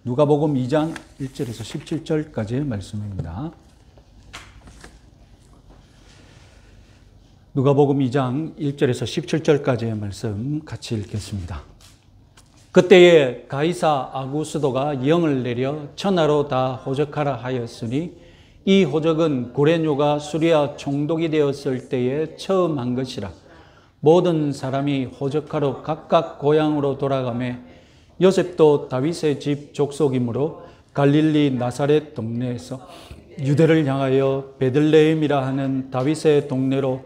누가복음 2장 1절에서 17절까지의 말씀입니다. 누가복음 2장 1절에서 17절까지의 말씀 같이 읽겠습니다. 그때에 가이사 아구스도가 영을 내려 천하로 다 호적하라 하였으니 이 호적은 구레뇨가 수리아 총독이 되었을 때에 처음 한 것이라. 모든 사람이 호적하러 각각 고향으로 돌아가매 요셉도 다윗의 집 족속이므로 갈릴리 나사렛 동네에서 유대를 향하여 베들레헴이라 하는 다윗의 동네로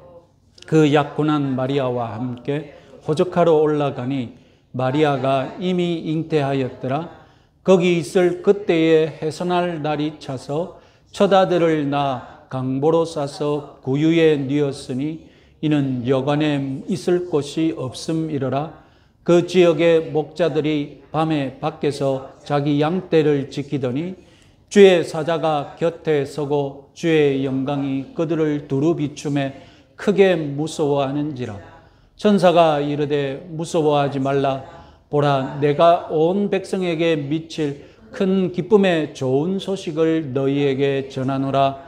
그 약혼한 마리아와 함께 호적하러 올라가니 마리아가 이미 잉태하였더라. 거기 있을 그때에 해산할 날이 차서 첫 아들을 낳아 강보로 싸서 구유에 뉘었으니 이는 여관에 있을 곳이 없음이러라. 그 지역의 목자들이 밤에 밖에서 자기 양떼를 지키더니 주의 사자가 곁에 서고 주의 영광이 그들을 두루 비추매 크게 무서워하는지라. 천사가 이르되 무서워하지 말라. 보라, 내가 온 백성에게 미칠 큰 기쁨의 좋은 소식을 너희에게 전하노라.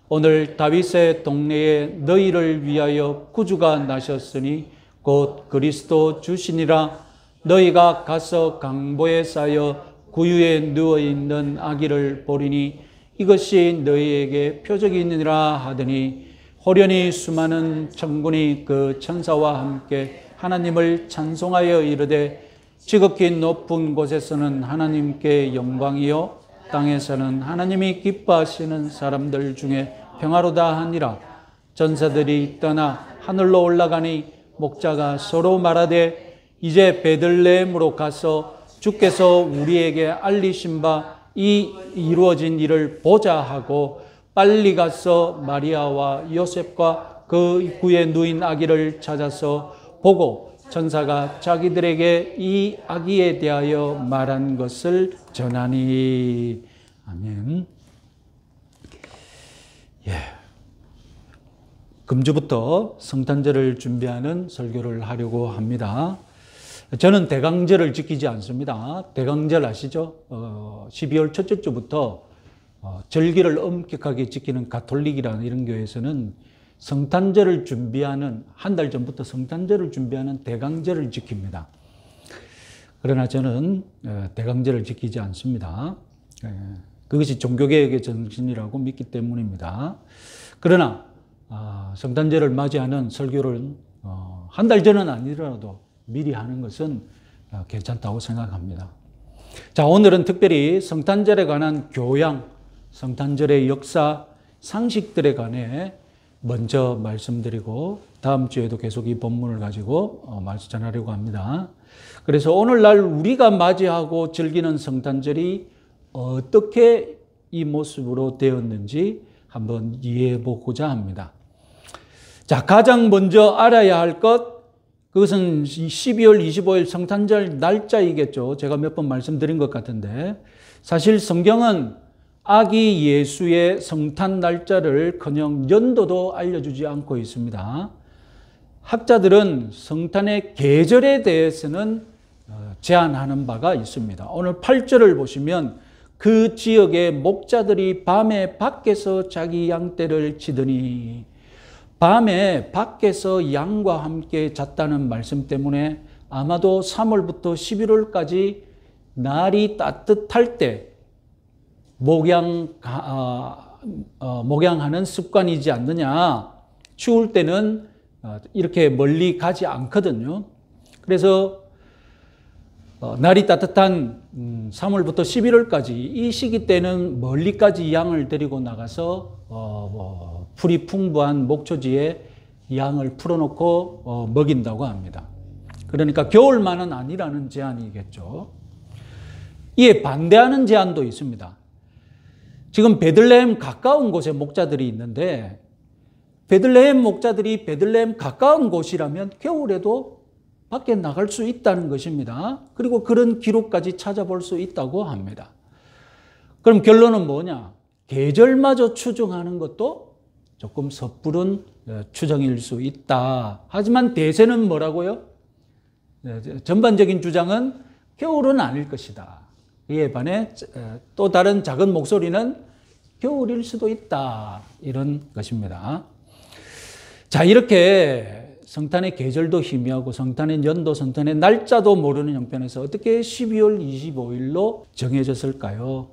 오늘 다윗의 동네에 너희를 위하여 구주가 나셨으니 곧 그리스도 주시니라. 너희가 가서 강보에 쌓여 구유에 누워있는 아기를 보리니 이것이 너희에게 표적이니라 하더니 호련히 수많은 천군이 그 천사와 함께 하나님을 찬송하여 이르되 지극히 높은 곳에서는 하나님께 영광이요 땅에서는 하나님이 기뻐하시는 사람들 중에 평화로다 하니라. 전사들이 떠나 하늘로 올라가니 목자가 서로 말하되 이제 베들레헴으로 가서 주께서 우리에게 알리신 바 이 이루어진 일을 보자 하고 빨리 가서 마리아와 요셉과 그 입구에 누인 아기를 찾아서 보고 천사가 자기들에게 이 아기에 대하여 말한 것을 전하니. 아멘. 금주부터 성탄절을 준비하는 설교를 하려고 합니다. 저는 대강절을 지키지 않습니다. 대강절 아시죠? 12월 첫째 주부터 절기를 엄격하게 지키는 가톨릭이라는 이런 교회에서는 성탄절을 준비하는, 한 달 전부터 성탄절을 준비하는 대강절을 지킵니다. 그러나 저는 대강절을 지키지 않습니다. 그것이 종교개혁의 정신이라고 믿기 때문입니다. 그러나 성탄절을 맞이하는 설교를 한 달 전은 아니더라도 미리 하는 것은 괜찮다고 생각합니다. 자, 오늘은 특별히 성탄절에 관한 교양, 성탄절의 역사, 상식들에 관해 먼저 말씀드리고 다음 주에도 계속 이 본문을 가지고 말씀 전하려고 합니다. 그래서 오늘날 우리가 맞이하고 즐기는 성탄절이 어떻게 이 모습으로 되었는지 한번 이해해 보고자 합니다. 자, 가장 먼저 알아야 할 것, 그것은 12월 25일 성탄절 날짜이겠죠. 제가 몇 번 말씀드린 것 같은데, 사실 성경은 아기 예수의 성탄 날짜를 커녕 연도도 알려주지 않고 있습니다. 학자들은 성탄의 계절에 대해서는 제한하는 바가 있습니다. 오늘 8절을 보시면 그 지역의 목자들이 밤에 밖에서 자기 양떼를 치더니, 밤에 밖에서 양과 함께 잤다는 말씀 때문에 아마도 3월부터 11월까지 날이 따뜻할 때 목양하는 습관이지 않느냐. 추울 때는 이렇게 멀리 가지 않거든요. 그래서 날이 따뜻한 3월부터 11월까지 이 시기 때는 멀리까지 양을 데리고 나가서 풀이 풍부한 목초지에 양을 풀어놓고 먹인다고 합니다. 그러니까 겨울만은 아니라는 제한이겠죠. 이에 반대하는 제한도 있습니다. 지금 베들레헴 가까운 곳에 목자들이 있는데 베들레헴 목자들이 베들레헴 가까운 곳이라면 겨울에도 밖에 나갈 수 있다는 것입니다. 그리고 그런 기록까지 찾아볼 수 있다고 합니다. 그럼 결론은 뭐냐? 계절마저 추정하는 것도 조금 섣부른 추정일 수 있다. 하지만 대세는 뭐라고요? 전반적인 주장은 겨울은 아닐 것이다. 이에 반해 또 다른 작은 목소리는 겨울일 수도 있다. 이런 것입니다. 자, 이렇게 성탄의 계절도 희미하고 성탄의 연도, 성탄의 날짜도 모르는 형편에서 어떻게 12월 25일로 정해졌을까요?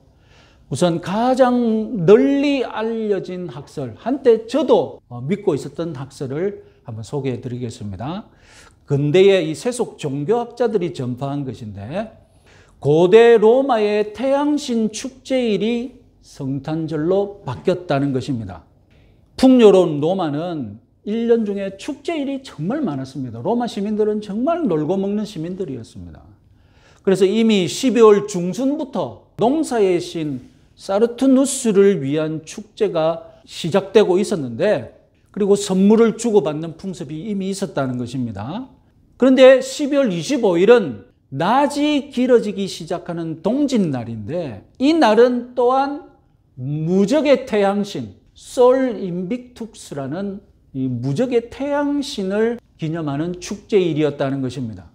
우선 가장 널리 알려진 학설, 한때 저도 믿고 있었던 학설을 한번 소개해 드리겠습니다. 근대의 이 세속 종교학자들이 전파한 것인데, 고대 로마의 태양신 축제일이 성탄절로 바뀌었다는 것입니다. 풍요로운 로마는 1년 중에 축제일이 정말 많았습니다. 로마 시민들은 정말 놀고 먹는 시민들이었습니다. 그래서 이미 12월 중순부터 농사의 신 사르투누스를 위한 축제가 시작되고 있었는데, 그리고 선물을 주고받는 풍습이 이미 있었다는 것입니다. 그런데 12월 25일은 낮이 길어지기 시작하는 동짓날인데, 이 날은 또한 무적의 태양신 솔 인빅투스라는 이 무적의 태양신을 기념하는 축제일이었다는 것입니다.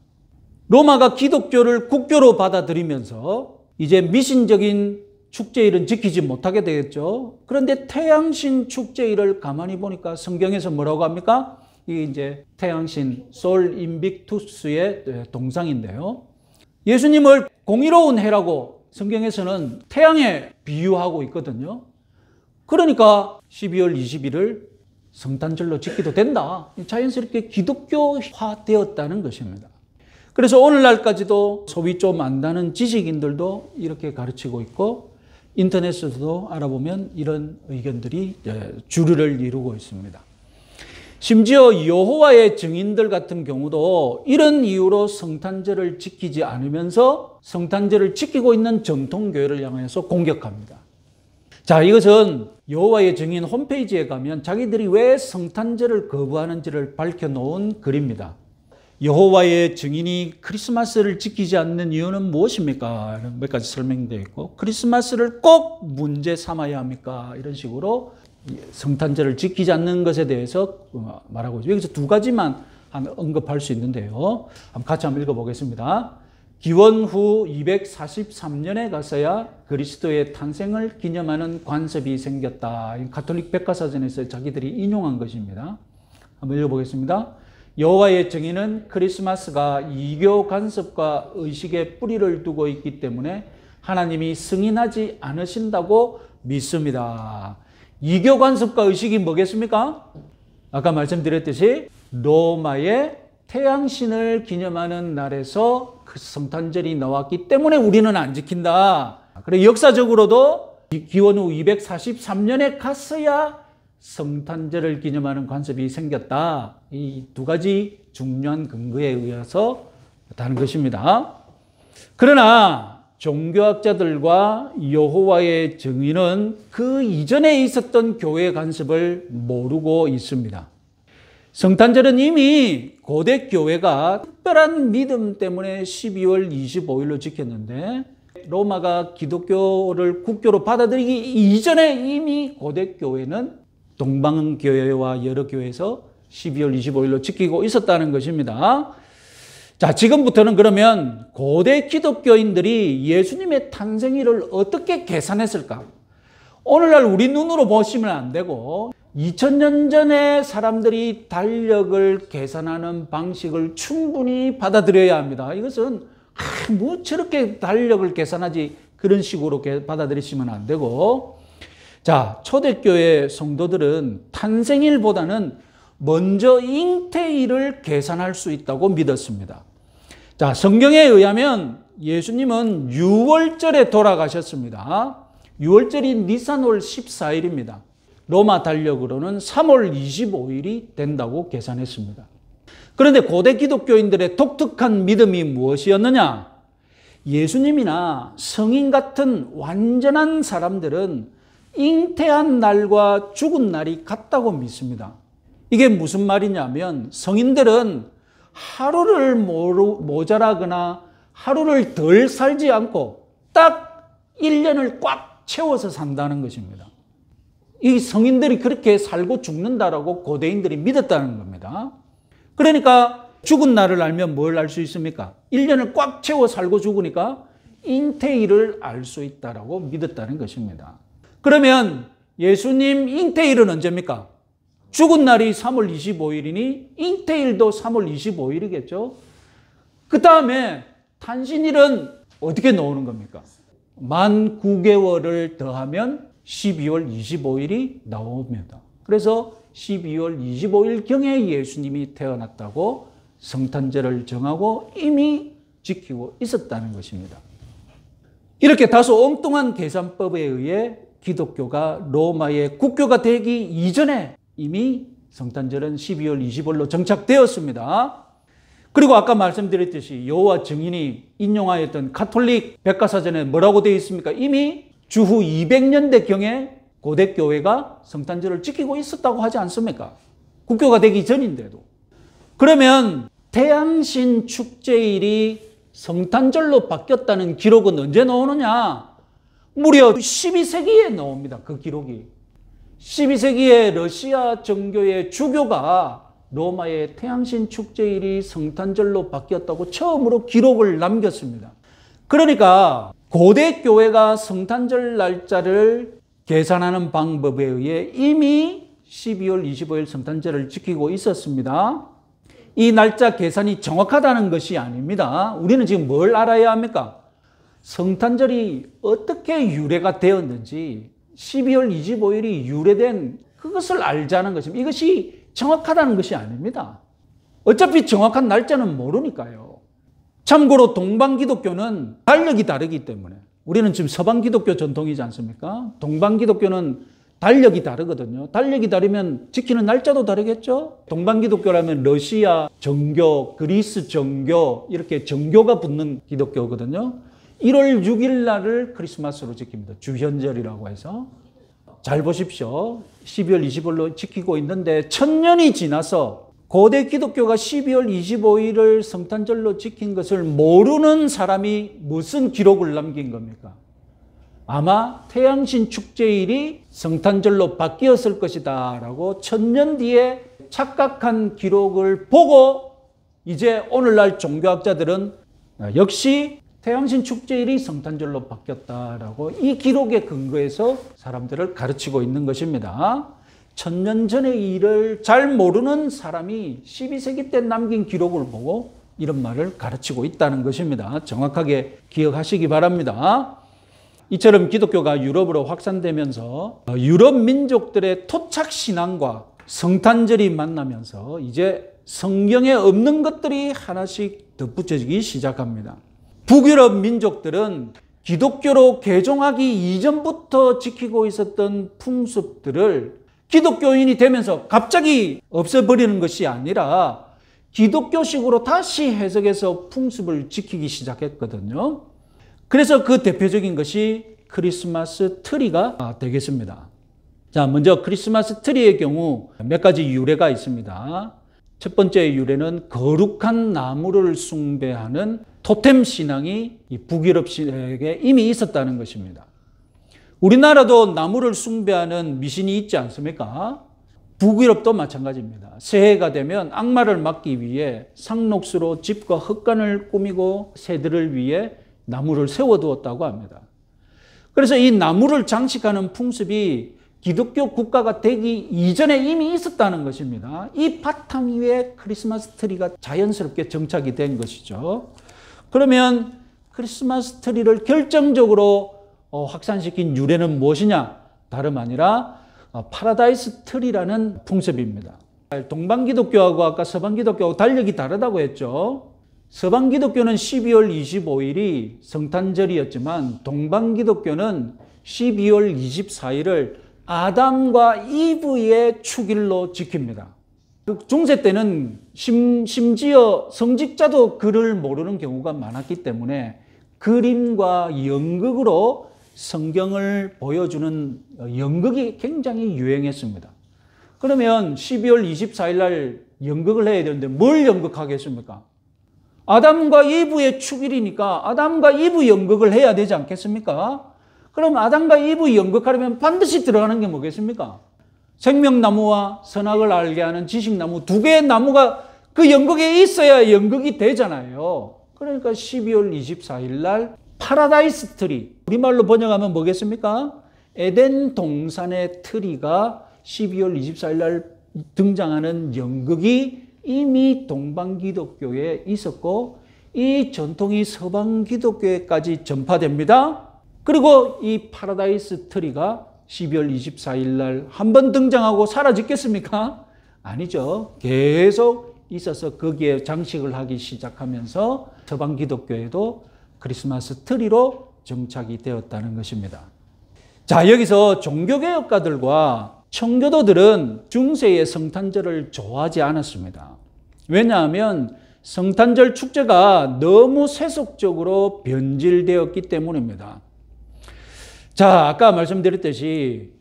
로마가 기독교를 국교로 받아들이면서 이제 미신적인 축제일은 지키지 못하게 되겠죠. 그런데 태양신 축제일을 가만히 보니까 성경에서 뭐라고 합니까? 이게 이제 태양신 솔 인빅투스의 동상인데요. 예수님을 공의로운 해라고 성경에서는 태양에 비유하고 있거든요. 그러니까 12월 20일을 성탄절로 지키도 된다. 자연스럽게 기독교화 되었다는 것입니다. 그래서 오늘날까지도 소위 좀 안다는 지식인들도 이렇게 가르치고 있고, 인터넷에서도 알아보면 이런 의견들이 주류를 이루고 있습니다. 심지어 여호와의 증인들 같은 경우도 이런 이유로 성탄절을 지키지 않으면서 성탄절을 지키고 있는 전통교회를 향해서 공격합니다. 자, 이것은 여호와의 증인 홈페이지에 가면 자기들이 왜 성탄절을 거부하는지를 밝혀놓은 글입니다. 여호와의 증인이 크리스마스를 지키지 않는 이유는 무엇입니까? 몇 가지 설명되어 있고, 크리스마스를 꼭 문제 삼아야 합니까? 이런 식으로 성탄절을 지키지 않는 것에 대해서 말하고 있습니다. 여기서 두 가지만 언급할 수 있는데요. 같이 한번 읽어보겠습니다. 기원 후 243년에 가서야 그리스도의 탄생을 기념하는 관습이 생겼다. 가톨릭 백과사전에서 자기들이 인용한 것입니다. 한번 읽어보겠습니다. 여호와의 증인은 크리스마스가 이교 관습과 의식의 뿌리를 두고 있기 때문에 하나님이 승인하지 않으신다고 믿습니다. 이교 관습과 의식이 뭐겠습니까? 아까 말씀드렸듯이 로마의 태양신을 기념하는 날에서 그 성탄절이 나왔기 때문에 우리는 안 지킨다. 그래, 역사적으로도 기원 후 243년에 갔어야 성탄절을 기념하는 관습이 생겼다. 이 두 가지 중요한 근거에 의해서 다는 것입니다. 그러나 종교학자들과 여호와의 증인은 그 이전에 있었던 교회 관습을 모르고 있습니다. 성탄절은 이미 고대 교회가 특별한 믿음 때문에 12월 25일로 지켰는데, 로마가 기독교를 국교로 받아들이기 이전에 이미 고대 교회는 동방교회와 여러 교회에서 12월 25일로 지키고 있었다는 것입니다. 자, 지금부터는 그러면 고대 기독교인들이 예수님의 탄생일을 어떻게 계산했을까? 오늘날 우리 눈으로 보시면 안 되고 2000년 전에 사람들이 달력을 계산하는 방식을 충분히 받아들여야 합니다. 이것은 뭐 저렇게 달력을 계산하지, 그런 식으로 받아들이시면 안 되고, 자, 초대교회 성도들은 탄생일보다는 먼저 잉태일을 계산할 수 있다고 믿었습니다. 자, 성경에 의하면 예수님은 6월절에 돌아가셨습니다. 6월절이 니산월 14일입니다. 로마 달력으로는 3월 25일이 된다고 계산했습니다. 그런데 고대 기독교인들의 독특한 믿음이 무엇이었느냐? 예수님이나 성인 같은 완전한 사람들은 잉태한 날과 죽은 날이 같다고 믿습니다. 이게 무슨 말이냐면, 성인들은 하루를 모자라거나 하루를 덜 살지 않고 딱 1년을 꽉 채워서 산다는 것입니다. 이 성인들이 그렇게 살고 죽는다라고 고대인들이 믿었다는 겁니다. 그러니까 죽은 날을 알면 뭘 알 수 있습니까? 1년을 꽉 채워 살고 죽으니까 잉태일을 알 수 있다라고 믿었다는 것입니다. 그러면 예수님 잉태일은 언제입니까? 죽은 날이 3월 25일이니 잉태일도 3월 25일이겠죠. 그 다음에 탄신일은 어떻게 나오는 겁니까? 만 9개월을 더하면 12월 25일이 나옵니다. 그래서 12월 25일경에 예수님이 태어났다고 성탄절을 정하고 이미 지키고 있었다는 것입니다. 이렇게 다소 엉뚱한 계산법에 의해 기독교가 로마의 국교가 되기 이전에 이미 성탄절은 12월 25일로 정착되었습니다. 그리고 아까 말씀드렸듯이 여호와 증인이 인용하였던 가톨릭 백과사전에 뭐라고 되어 있습니까? 이미 주후 200년대경에 고대 교회가 성탄절을 지키고 있었다고 하지 않습니까? 국교가 되기 전인데도. 그러면 태양신 축제일이 성탄절로 바뀌었다는 기록은 언제 나오느냐? 무려 12세기에 나옵니다. 그 기록이. 12세기에 러시아 정교의 주교가 로마의 태양신 축제일이 성탄절로 바뀌었다고 처음으로 기록을 남겼습니다. 그러니까 고대 교회가 성탄절 날짜를 계산하는 방법에 의해 이미 12월 25일 성탄절을 지키고 있었습니다. 이 날짜 계산이 정확하다는 것이 아닙니다. 우리는 지금 뭘 알아야 합니까? 성탄절이 어떻게 유래가 되었는지 12월 25일이 유래된 그것을 알자는 것입니다. 이것이 정확하다는 것이 아닙니다. 어차피 정확한 날짜는 모르니까요. 참고로 동방기독교는 달력이 다르기 때문에 우리는 지금 서방기독교 전통이지 않습니까? 동방기독교는 달력이 다르거든요. 달력이 다르면 지키는 날짜도 다르겠죠? 동방기독교라면 러시아 정교, 그리스 정교 이렇게 정교가 붙는 기독교거든요. 1월 6일 날을 크리스마스로 지킵니다. 주현절이라고 해서. 잘 보십시오. 12월 25일로 지키고 있는데 1000년이 지나서 고대 기독교가 12월 25일을 성탄절로 지킨 것을 모르는 사람이 무슨 기록을 남긴 겁니까? 아마 태양신 축제일이 성탄절로 바뀌었을 것이다 라고 1000년 뒤에 착각한 기록을 보고 이제 오늘날 종교학자들은 역시 태양신 축제일이 성탄절로 바뀌었다라고 이 기록에 근거해서 사람들을 가르치고 있는 것입니다. 1000년 전의 일을 잘 모르는 사람이 12세기 때 남긴 기록을 보고 이런 말을 가르치고 있다는 것입니다. 정확하게 기억하시기 바랍니다. 이처럼 기독교가 유럽으로 확산되면서 유럽 민족들의 토착신앙과 성탄절이 만나면서 이제 성경에 없는 것들이 하나씩 덧붙여지기 시작합니다. 북유럽 민족들은 기독교로 개종하기 이전부터 지키고 있었던 풍습들을 기독교인이 되면서 갑자기 없애버리는 것이 아니라 기독교식으로 다시 해석해서 풍습을 지키기 시작했거든요. 그래서 그 대표적인 것이 크리스마스 트리가 되겠습니다. 자, 먼저 크리스마스 트리의 경우 몇 가지 유래가 있습니다. 첫 번째 유래는 거룩한 나무를 숭배하는 토템 신앙이 북유럽 시대에 이미 있었다는 것입니다. 우리나라도 나무를 숭배하는 미신이 있지 않습니까? 북유럽도 마찬가지입니다. 새해가 되면 악마를 막기 위해 상록수로 집과 흙간을 꾸미고 새들을 위해 나무를 세워두었다고 합니다. 그래서 이 나무를 장식하는 풍습이 기독교 국가가 되기 이전에 이미 있었다는 것입니다. 이 바탕 위에 크리스마스 트리가 자연스럽게 정착이 된 것이죠. 그러면 크리스마스 트리를 결정적으로 확산시킨 유래는 무엇이냐? 다름 아니라 파라다이스 트리라는 풍습입니다. 동방기독교하고 아까 서방기독교하고 달력이 다르다고 했죠. 서방기독교는 12월 25일이 성탄절이었지만 동방기독교는 12월 24일을 아담과 이브의 축일로 지킵니다. 중세 때는 심지어 성직자도 글을 모르는 경우가 많았기 때문에 그림과 연극으로 성경을 보여주는 연극이 굉장히 유행했습니다. 그러면 12월 24일 날 연극을 해야 되는데 뭘 연극하겠습니까? 아담과 이브의 축일이니까 아담과 이브 연극을 해야 되지 않겠습니까? 그럼 아담과 이브 연극하려면 반드시 들어가는 게 뭐겠습니까? 생명나무와 선악을 알게 하는 지식나무 두 개의 나무가 그 연극에 있어야 연극이 되잖아요. 그러니까 12월 24일 날 파라다이스 트리, 우리말로 번역하면 뭐겠습니까? 에덴 동산의 트리가 12월 24일 날 등장하는 연극이 이미 동방 기독교에 있었고 이 전통이 서방 기독교에까지 전파됩니다. 그리고 이 파라다이스 트리가 12월 24일 날 한 번 등장하고 사라졌겠습니까? 아니죠. 계속 있어서 거기에 장식을 하기 시작하면서 서방 기독교에도 크리스마스 트리로 정착이 되었다는 것입니다. 자, 여기서 종교개혁가들과 청교도들은 중세의 성탄절을 좋아하지 않았습니다. 왜냐하면 성탄절 축제가 너무 세속적으로 변질되었기 때문입니다. 자, 아까 말씀드렸듯이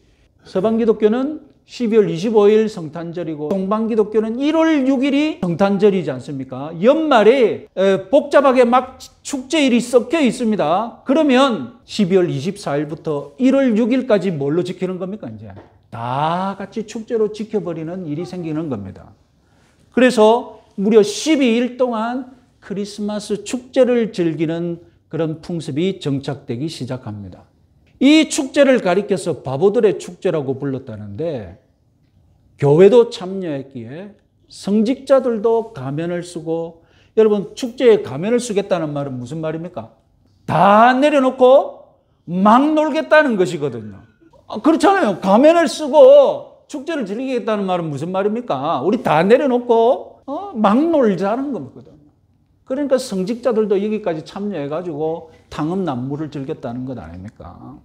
서방 기독교는 12월 25일 성탄절이고 동방 기독교는 1월 6일이 성탄절이지 않습니까? 연말에 복잡하게 막 축제일이 섞여 있습니다. 그러면 12월 24일부터 1월 6일까지 뭘로 지키는 겁니까? 이제 다 같이 축제로 지켜버리는 일이 생기는 겁니다. 그래서 무려 12일 동안 크리스마스 축제를 즐기는 그런 풍습이 정착되기 시작합니다. 이 축제를 가리켜서 바보들의 축제라고 불렀다는데 교회도 참여했기에 성직자들도 가면을 쓰고, 여러분 축제에 가면을 쓰겠다는 말은 무슨 말입니까? 다 내려놓고 막 놀겠다는 것이거든요. 그렇잖아요. 가면을 쓰고 축제를 즐기겠다는 말은 무슨 말입니까? 우리 다 내려놓고 막 놀자는 거거든요. 그러니까 성직자들도 여기까지 참여해가지고 탕음난무를 즐겼다는 것 아닙니까?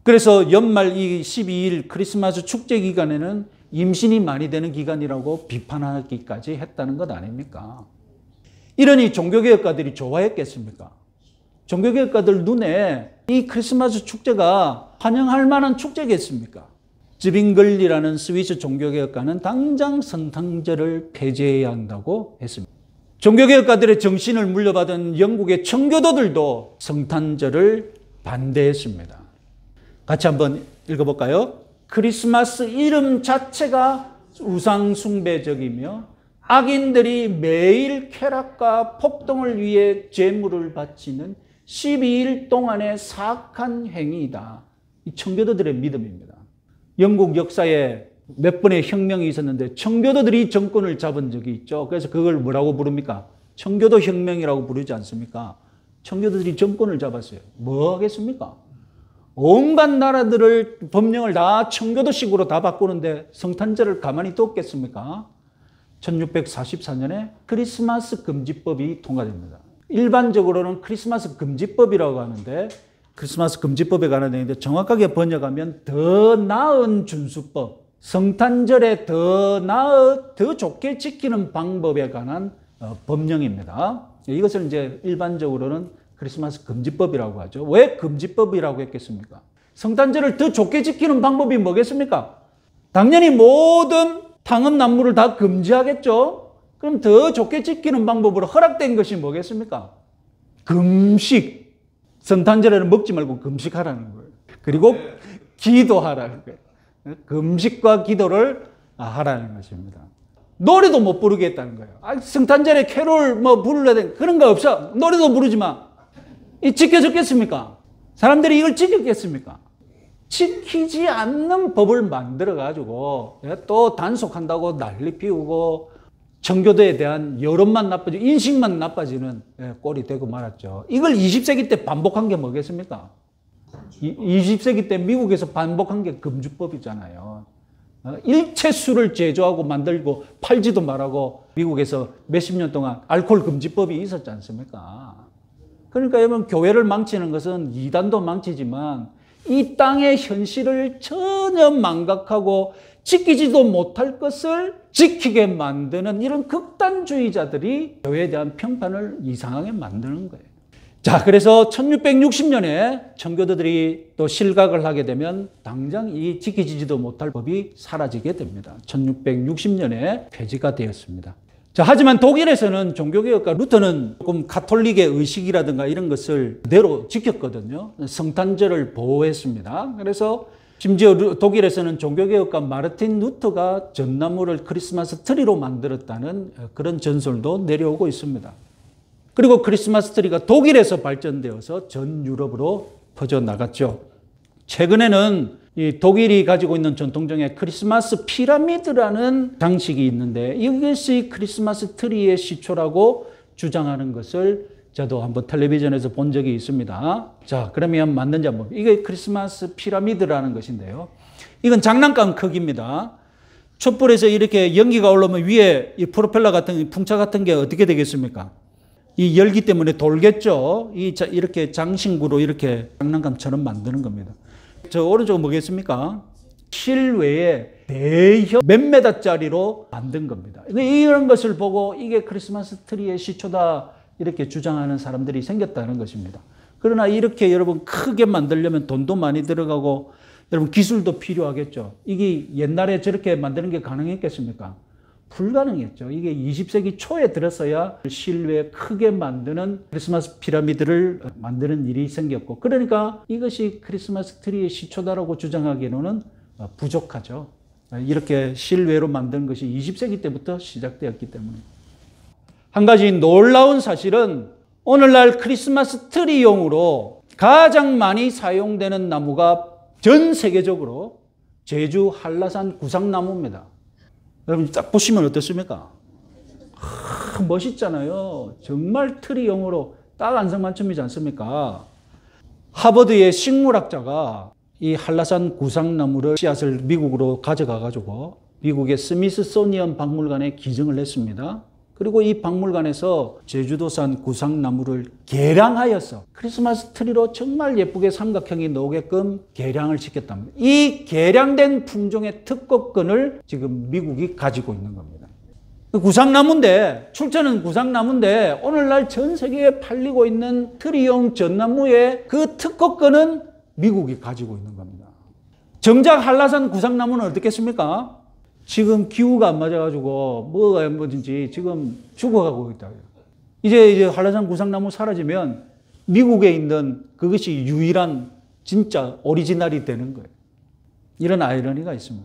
그래서 연말 이 12일 크리스마스 축제 기간에는 임신이 많이 되는 기간이라고 비판하기까지 했다는 것 아닙니까? 이러니 종교개혁가들이 좋아했겠습니까? 종교개혁가들 눈에 이 크리스마스 축제가 환영할 만한 축제겠습니까? 즈빙글리라는 스위스 종교개혁가는 당장 성탄절을 폐지해야 한다고 했습니다. 종교개혁가들의 정신을 물려받은 영국의 청교도들도 성탄절을 반대했습니다. 같이 한번 읽어볼까요? 크리스마스 이름 자체가 우상숭배적이며 악인들이 매일 쾌락과 폭동을 위해 제물을 바치는 12일 동안의 사악한 행위이다. 이 청교도들의 믿음입니다. 영국 역사에 몇 번의 혁명이 있었는데 청교도들이 정권을 잡은 적이 있죠. 그래서 그걸 뭐라고 부릅니까? 청교도 혁명이라고 부르지 않습니까? 청교도들이 정권을 잡았어요. 뭐 하겠습니까? 온갖 나라들을 법령을 다 청교도식으로 다 바꾸는데 성탄절을 가만히 뒀겠습니까? 1644년에 크리스마스 금지법이 통과됩니다. 일반적으로는 크리스마스 금지법이라고 하는데 크리스마스 금지법에 관한 내용인데 정확하게 번역하면 더 나은 준수법, 성탄절에 더 좋게 지키는 방법에 관한 법령입니다. 이것을 이제 일반적으로는 크리스마스 금지법이라고 하죠. 왜 금지법이라고 했겠습니까? 성탄절을 더 좋게 지키는 방법이 뭐겠습니까? 당연히 모든 탕음난무를 다 금지하겠죠. 그럼 더 좋게 지키는 방법으로 허락된 것이 뭐겠습니까? 금식. 성탄절에는 먹지 말고 금식하라는 거예요. 그리고 기도하라는 거예요. 금식과 기도를 하라는 것입니다. 노래도 못 부르겠다는 거예요. 성탄절에 캐롤 부르려야 돼. 그런 거 없어. 노래도 부르지 마. 이 지켜졌겠습니까? 사람들이 이걸 지켰겠습니까? 지키지 않는 법을 만들어가지고 또 단속한다고 난리 피우고 청교도에 대한 여론만 나빠지고 인식만 나빠지는 꼴이 되고 말았죠. 이걸 20세기 때 반복한 게 뭐겠습니까? 20세기 때 미국에서 반복한 게 금주법이잖아요. 일체수를 제조하고 만들고 팔지도 말하고 미국에서 몇십 년 동안 알코올 금지법이 있었지 않습니까? 그러니까 여러분 교회를 망치는 것은 이단도 망치지만 이 땅의 현실을 전혀 망각하고 지키지도 못할 것을 지키게 만드는 이런 극단주의자들이 교회에 대한 평판을 이상하게 만드는 거예요. 자, 그래서 1660년에 청교도들이 또 실각을 하게 되면 당장 이 지키지도 못할 법이 사라지게 됩니다. 1660년에 폐지가 되었습니다. 자, 하지만 독일에서는 종교개혁가 루터는 조금 가톨릭의 의식이라든가 이런 것을 그대로 지켰거든요. 성탄절을 보호했습니다. 그래서 심지어 독일에서는 종교개혁가 마르틴 루터가 전나무를 크리스마스 트리로 만들었다는 그런 전설도 내려오고 있습니다. 그리고 크리스마스 트리가 독일에서 발전되어서 전 유럽으로 퍼져나갔죠. 최근에는 이 독일이 가지고 있는 전통적인 크리스마스 피라미드라는 장식이 있는데 이것이 크리스마스 트리의 시초라고 주장하는 것을 저도 한번 텔레비전에서 본 적이 있습니다. 자, 그러면 맞는지 한번. 이게 크리스마스 피라미드라는 것인데요. 이건 장난감 크기입니다. 촛불에서 이렇게 연기가 올라오면 위에 이 프로펠러 같은 풍차 같은 게 어떻게 되겠습니까? 이 열기 때문에 돌겠죠. 이렇게 장신구로 이렇게 장난감처럼 만드는 겁니다. 저 오른쪽은 뭐겠습니까? 실외에 대형 몇 메다짜리로 만든 겁니다. 이런 것을 보고 이게 크리스마스 트리의 시초다 이렇게 주장하는 사람들이 생겼다는 것입니다. 그러나 이렇게 여러분 크게 만들려면 돈도 많이 들어가고 여러분 기술도 필요하겠죠. 이게 옛날에 저렇게 만드는 게 가능했겠습니까? 불가능했죠. 이게 20세기 초에 들어서야 실외에 크게 만드는 크리스마스 피라미드를 만드는 일이 생겼고, 그러니까 이것이 크리스마스 트리의 시초다라고 주장하기로는 부족하죠. 이렇게 실외로 만든 것이 20세기 때부터 시작되었기 때문에. 한 가지 놀라운 사실은 오늘날 크리스마스 트리용으로 가장 많이 사용되는 나무가 전 세계적으로 제주 한라산 구상나무입니다. 여러분 딱 보시면 어떻습니까? 멋있잖아요. 정말 트리용으로 딱 안성맞춤이지 않습니까? 하버드의 식물학자가 이 한라산 구상나무를 씨앗을 미국으로 가져가가지고 미국의 스미스소니언 박물관에 기증을 했습니다. 그리고 이 박물관에서 제주도산 구상나무를 개량하여서 크리스마스 트리로 정말 예쁘게 삼각형이 나오게끔 개량을 시켰답니다. 이 개량된 품종의 특허권을 지금 미국이 가지고 있는 겁니다. 구상나무인데, 출처는 구상나무인데 오늘날 전 세계에 팔리고 있는 트리용 전나무의 그 특허권은 미국이 가지고 있는 겁니다. 정작 한라산 구상나무는 어떻겠습니까? 지금 기후가 안 맞아가지고 뭐가 뭐든지 지금 죽어가고 있다. 이제 한라산 구상나무 사라지면 미국에 있는 그것이 유일한 진짜 오리지널이 되는 거예요. 이런 아이러니가 있습니다.